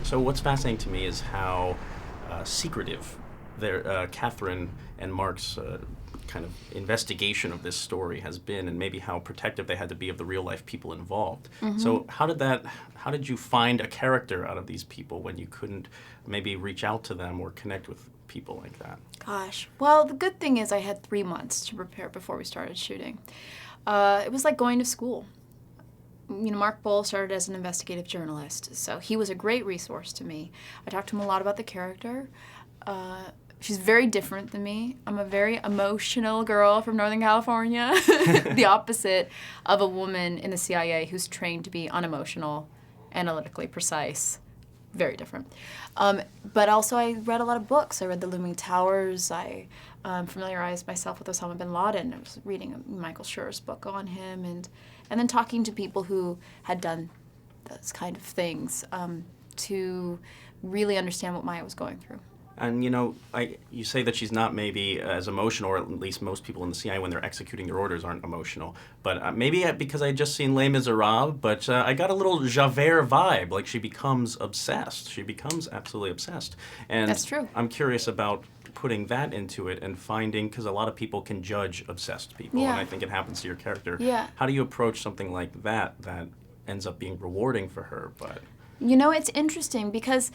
So what's fascinating to me is how secretive Catherine and Mark's kind of investigation of this story has been, and maybe how protective they had to be of the real life people involved. So how did you find a character out of these people when you couldn't maybe reach out to them or connect with people like that? Gosh. Well, the good thing is I had 3 months to prepare before we started shooting. It was like going to school. Mark Bowl started as an investigative journalist, so he was a great resource to me. I talked to him a lot about the character. She's very different than me. I'm a very emotional girl from Northern California, the opposite of a woman in the CIA who's trained to be unemotional, analytically precise. Very different. But also I read a lot of books. I read The Looming Towers. I familiarized myself with Osama bin Laden. I was reading Michael Schur's book on him, and then talking to people who had done those kind of things to really understand what Maya was going through. And you say that she's not maybe as emotional, or at least most people in the CIA when they're executing their orders aren't emotional. But maybe because I had just seen Les Miserables, but I got a little Javert vibe, like she becomes obsessed. She becomes absolutely obsessed. And that's true. I'm curious about putting that into it and finding, because a lot of people can judge obsessed people, and I think it happens to your character. Yeah. How do you approach something like that ends up being rewarding for her? But it's interesting because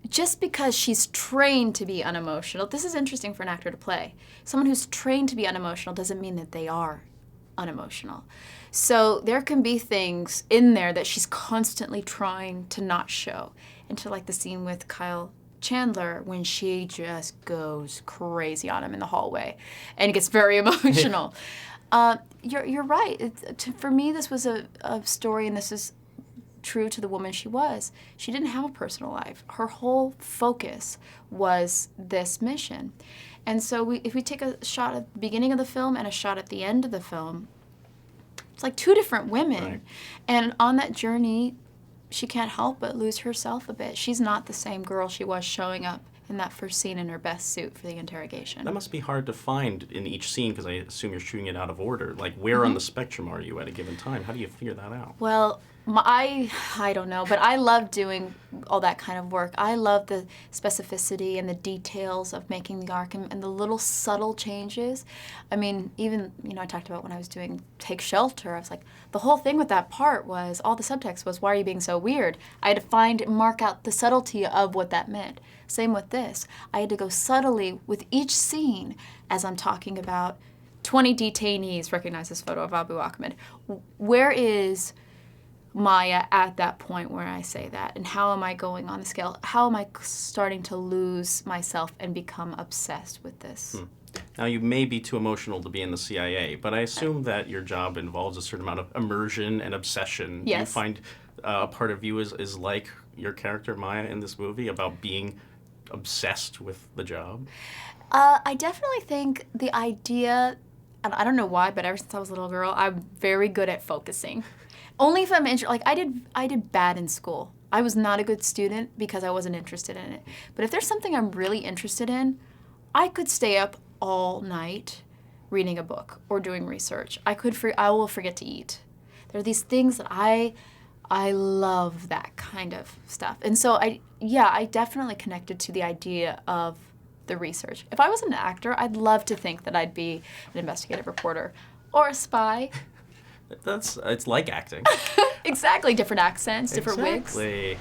just because she's trained to be unemotional, this is interesting for an actor to play. Someone who's trained to be unemotional doesn't mean that they are unemotional. So there can be things in there that she's constantly trying to not show. Into like the scene with Kyle Chandler when she just goes crazy on him in the hallway and it gets very emotional. You're right. For me, this was a story, and this is true to the woman she was. She didn't have a personal life. Her whole focus was this mission. And so if we take a shot at the beginning of the film and a shot at the end of the film, it's like 2 different women. Right. And on that journey, she can't help but lose herself a bit. She's not the same girl she was showing up in that first scene in her best suit for the interrogation. That must be hard to find in each scene, because I assume you're shooting it out of order. Like, where on the spectrum are you at a given time? How do you figure that out? Well, I don't know, but I love doing all that kind of work. I love the specificity and the details of making the arc and the little subtle changes. I mean, even, I talked about when I was doing Take Shelter, I was like, the whole thing with that part was, all the subtext was, why are you being so weird? I had to mark out the subtlety of what that meant. Same with this. I had to go subtly with each scene as I'm talking about 20 detainees recognize this photo of Abu Ahmed. Where is Maya at that point where I say that, and how am I going on the scale? How am I starting to lose myself and become obsessed with this? Now, you may be too emotional to be in the CIA, but I assume that your job involves a certain amount of immersion and obsession. Yes. Do you find a part of you is like your character Maya in this movie, about being obsessed with the job? I definitely think the idea, and I don't know why, but ever since I was a little girl, I'm very good at focusing. Only if I'm interested. Like, I did bad in school. I was not a good student because I wasn't interested in it. But if there's something I'm really interested in, I could stay up all night reading a book or doing research. I will forget to eat. There are these things that I love, that kind of stuff. And so I definitely connected to the idea of the research. If I was an actor, I'd love to think that I'd be an investigative reporter or a spy. It's like acting. Exactly, different accents, different wigs. Exactly.